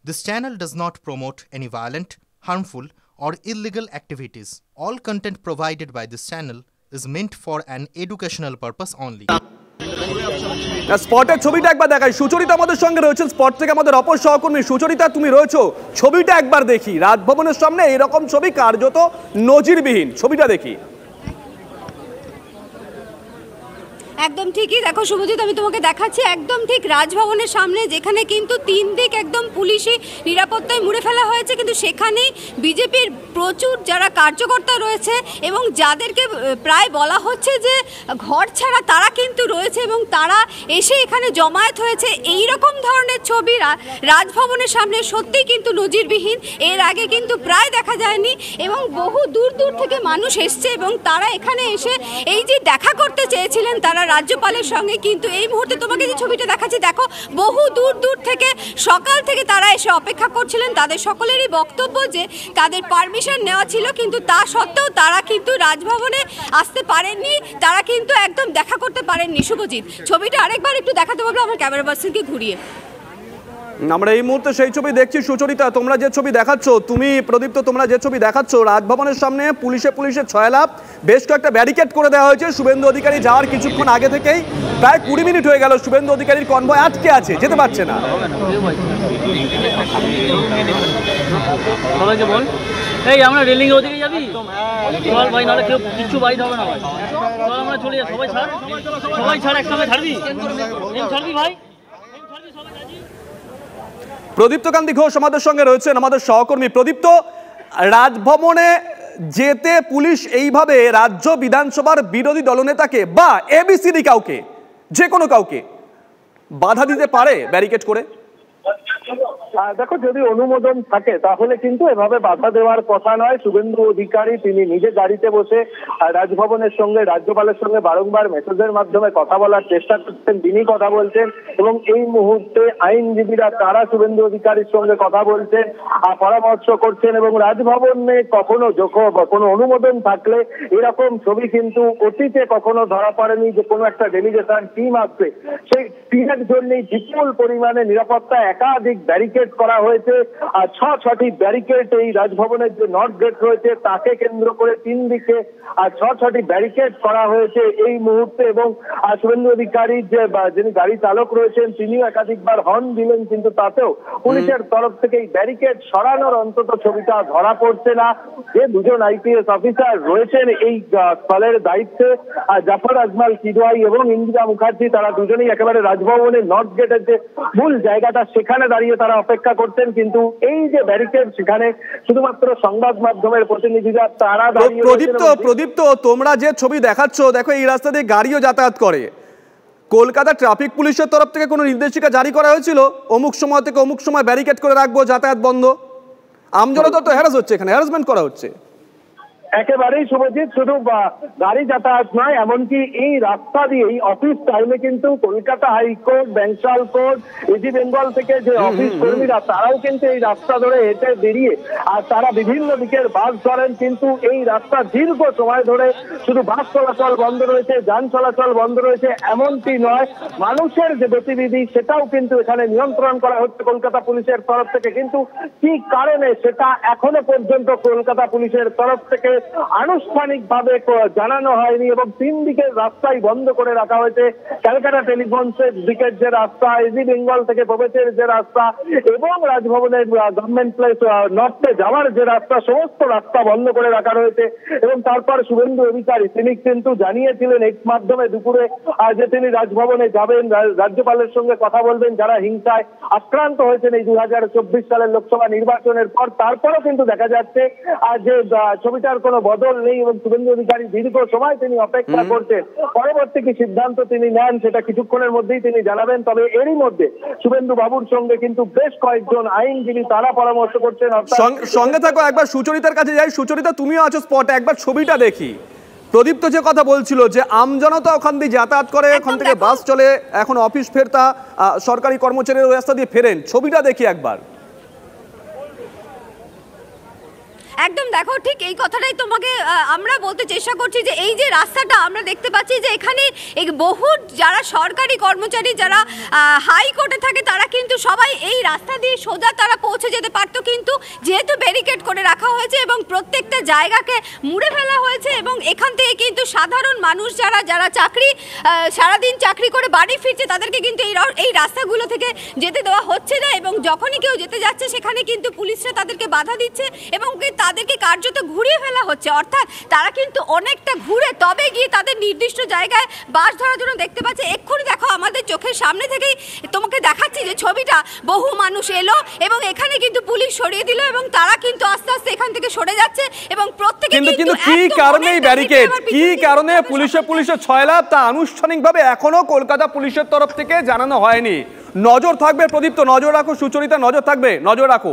This channel does not promote any violent, harmful, or illegal activities. All content provided by this channel is meant for an educational purpose only. স্পটের ছবিটা একবার দেখাই। সুচরিতা আমাদের সঙ্গে রয়েছে spot থেকে, আমাদের অপর সহকর্মী। সুচরিতা, তুমি রয়েছো, ছবিটা একবার দেখি। রাজভবনের সামনে এরকম ছবি কার্যত নজিরবিহীন। ছবিটা দেখি। একদম ঠিকই, দেখো শুভজিৎ, আমি তোমাকে দেখাচ্ছি একদম ঠিক রাজভবনের সামনে, যেখানে কিন্তু তিন দিক একদম পুলিশি নিরাপত্তায় মুড়ে ফেলা হয়েছে, কিন্তু সেখানেই বিজেপির প্রচুর যারা কার্যকর্তা রয়েছে এবং যাদেরকে প্রায় বলা হচ্ছে যে ঘর ছাড়া, তারা কিন্তু রয়েছে এবং তারা এসে এখানে জমায়েত হয়েছে। এই রকম ধরনের ছবি রাজভবনের সামনে সত্যিই কিন্তু নজিরবিহীন, এর আগে কিন্তু প্রায় দেখা যায়নি এবং বহু দূর দূর থেকে মানুষ এসছে এবং তারা এখানে এসে এই যে দেখা করতে চেয়েছিলেন তারা রাজ্যপালের সঙ্গে, কিন্তু এই মুহূর্তে তোমাকে যে ছবিটা দেখাচ্ছি, দেখো বহু দূর দূর থেকে সকাল থেকে তারা এসে অপেক্ষা করছিলেন। তাদের সকলেরই বক্তব্য যে তাদের পারমিশন নেওয়া ছিল, কিন্তু তা সত্ত্বেও তারা কিন্তু রাজভবনে আসতে পারেননি, তারা কিন্তু একদম দেখা করতে পারেননি। শুভজিৎ, ছবিটা আরেকবার একটু দেখাতে পারবো আমার ক্যামেরা পার্সনকে ঘুরিয়ে? আমরা এই মুহূর্তে সেই ছবি দেখছি। সুচরিতা, তোমরা যে ছবি দেখাচ্ছ, তুমি প্রদীপ্ত, তোমরা যে ছবি দেখাচ্ছ, রাজভবনের সামনে পুলিশের ছয়লাভ, বেশ কয়েকটা ব্যারিকেড করে দেওয়া হয়েছে। শুভেন্দু অধিকারী যাওয়ার কিছুক্ষণ আগে থেকেই প্রায় 20 মিনিট হয়ে গেল শুভেন্দু অধিকারীর কনভয় আটকে আছে, যেতে পারছে না। এই আমরা রেলিং এর ওদিকে যাবি, চল ভাই, নাহলে কেউ কিছু বাইট হবে না ভাই, চল আমরা চলে যাই। সবাই ছাড় একসঙ্গে ছাড়বি, ছাড়বি ভাই। প্রদীপ্ত কান্তি ঘোষ আমাদের সঙ্গে রয়েছেন, আমাদের সহকর্মী। প্রদীপ্ত, রাজভবনে যেতে পুলিশ এইভাবে রাজ্য বিধানসভার বিরোধী দলনেতাকে বা এবিসিডি কাউকে, যে কোনো কাউকে বাধা দিতে পারে ব্যারিকেড করে? দেখো, যদি অনুমোদন থাকে তাহলে কিন্তু এভাবে বাধা দেওয়ার কথা নয়। শুভেন্দু অধিকারী তিনি নিজে গাড়িতে বসে রাজভবনের সঙ্গে, রাজ্যপালের সঙ্গে বারংবার মেসেজের মাধ্যমে কথা বলার চেষ্টা করছেন, তিনি কথা বলছেন এবং এই মুহূর্তে আইনজীবীরা তারা শুভেন্দু অধিকারীর সঙ্গে কথা বলছেন, পরামর্শ করছেন এবং রাজভবনে কখনো কোনো অনুমোদন থাকলে এরকম ছবি কিন্তু অতীতে কখনো ধরা পড়েনি যে কোনো একটা ডেলিগেশন টিম আসবে, সেই টিমের জন্যই বিপুল পরিমাণে নিরাপত্তা একাধিক ব্যারিকেড করা হয়েছে। আর 6টি ব্যারিকেড এই রাজভবনের যে নর্থ গেট রয়েছে তাকে কেন্দ্র করে তিন দিকে 6টি ব্যারিকেড করা হয়েছে এই মুহূর্তে। এবং শুভেন্দু অধিকারী যিনি গাড়ি চালক রয়েছেন তিনিও একাধিকবার হর্ন দিলেন, কিন্তু তাতেও পুলিশের তরফ থেকে এই ব্যারিকেড সরানোর অন্তত ছবিটা ধরা পড়ছে না। যে দুজন আইপিএস অফিসার রয়েছেন এই স্থলের দায়িত্বে, জাফর আজমাল কিদওয়াই এবং ইন্দিরা মুখার্জি, তারা দুজনেই একেবারে রাজভবনের নর্থ গেটের যে মূল জায়গাটা সেখানে দাঁড়িয়ে তারা অপেক্ষা করতেন, কিন্তু এই যে ব্যারিকেড সেখানে শুধুমাত্র সংবাদ মাধ্যমের প্রতিনিধিরা তারা দাঁড়িয়ে। প্রদীপ্ত, তোমরা যে ছবি দেখাচ্ছ, দেখো এই রাস্তা দিয়ে গাড়িও যাতায়াত করে। কলকাতা ট্রাফিক পুলিশের তরফ থেকে কোনো নির্দেশিকা জারি করা হয়েছিল অমুক সময় থেকে অমুক সময় ব্যারিকেড করে রাখবো, যাতায়াত বন্ধ? আমজনতা তো হ্যারাস হচ্ছে, এখানে হ্যারাসমেন্ট করা হচ্ছে। একেবারেই শুভজিৎ, শুধু গাড়ি যাতায়াত নয়, এমনকি এই রাস্তা দিয়ে এই অফিস টাইমে কিন্তু Kolkata high court, Bengal court, easy Bengal থেকে যে অফিস কর্মীরা তারাও কিন্তু এই রাস্তা ধরে হেঁটে বেরিয়ে আর তারা বিভিন্ন দিকের বাস ধরেন, কিন্তু এই রাস্তা দীর্ঘ সময় ধরে শুধু বাস চলাচল বন্ধ রয়েছে, যান চলাচল বন্ধ রয়েছে এমনটি নয়, মানুষের যে গতিবিধি সেটাও কিন্তু এখানে নিয়ন্ত্রণ করা হচ্ছে কলকাতা পুলিশের তরফ থেকে। কিন্তু কি কারণে সেটা এখনো পর্যন্ত কলকাতা পুলিশের তরফ থেকে আনুষ্ঠানিকভাবে জানানো হয়নি এবং তিন দিকের রাস্তাই বন্ধ করে রাখা হয়েছে। ক্যালকাটা টেলিফোনসের দিকের যে রাস্তা, ইজি বেঙ্গল থেকে প্রবেশের যে রাস্তা এবং রাজভবনের গভর্নমেন্ট প্লেস নর্থে যাওয়ার যে রাস্তা, সমস্ত রাস্তা বন্ধ করে রাখা রয়েছে। এবং তারপর শুভেন্দু অধিকারী তিনি কিন্তু জানিয়েছিলেন এক্স মাধ্যমে দুপুরে যে তিনি রাজভবনে যাবেন, রাজ্যপালের সঙ্গে কথা বলবেন যারা হিংসায় আক্রান্ত হয়েছেন এই 2024 সালের লোকসভা নির্বাচনের পর। তারপরও কিন্তু দেখা যাচ্ছে যে ছবিটার কোনো বদল নেই এবং শুভেন্দু অধিকারী দীর্ঘ সময় তিনি অপেক্ষা করছেন। পরবর্তী কি সিদ্ধান্ত তিনি নেন সেটা কিছুক্ষণের মধ্যেই তিনি জানাবেন। তবে এরই মধ্যে শুভেন্দু বাবুর সঙ্গে কিন্তু বেশ কয়েকজন আইনজীবী তারা পরামর্শ করছেন। সঙ্গে থাকো, একবার সুচরিতার কাছে যাই। সুচরিতা, তুমিও আছো স্পটে, একবার ছবিটা দেখি। প্রদীপ্ত যে কথা বলছিল যে আমজনতা ওখান দিয়ে যাতায়াত করে, ওখান থেকে বাস চলে, এখন অফিস ফেরতা সরকারি কর্মচারীরা রাস্তা দিয়ে ফেরেন, ছবিটা দেখি একবার। একদম দেখো ঠিক এই কথাটাই তোমাকে আমরা বলতে চেষ্টা করছি যে এই যে রাস্তাটা আমরা দেখতে পাচ্ছি যে এখানে বহু যারা সরকারি কর্মচারী যারা হাইকোর্টে থাকে তারা কিন্তু সবাই এই রাস্তা দিয়ে সোজা তারা পৌঁছে যেতে পারতো, কিন্তু যেহেতু ব্যারিকেড করে রাখা হয়েছে এবং প্রত্যেকটা জায়গাকে মুড়ে ফেলা হয়েছে এবং এখান থেকে কিন্তু সাধারণ মানুষ যারা চাকরি সারাদিন চাকরি করে বাড়ি ফিরছে তাদেরকে কিন্তু এই রাস্তাগুলো থেকে যেতে দেওয়া হচ্ছে না এবং যখনই কেউ যেতে যাচ্ছে সেখানে কিন্তু পুলিশরা তাদেরকে বাধা দিচ্ছে এবং তাদেরকে কার্যত ঘুরিয়ে ফেলা হচ্ছে। অর্থাৎ তারা কিন্তু অনেকটা ঘুরে তবে গিয়ে তাদের নির্দিষ্ট জায়গায় বাস ধরার জন্য দেখতে পাচ্ছে। এক্ষুনি দেখো আমাদের চোখের সামনে থেকেই তোমাকে দেখাচ্ছি যে ছবিটা, বহু মানুষ এলো এবং এখানে কিন্তু পুলিশ সরিয়ে দিল এবং তারা কিন্তু আস্তে আস্তে এখান থেকে সরে যাচ্ছে এবং প্রত্যেকে কিন্তু কি কারণে এই ব্যারিকেড, কি কারণে পুলিশের ছয়লাভ তা আনুষ্ঠানিকভাবে এখনো কলকাতা পুলিশের তরফ থেকে জানানো হয়নি। নজর থাকবে প্রদীপ্ত, নজর রাখো, সুচরিতা নজর থাকবে, নজর রাখো।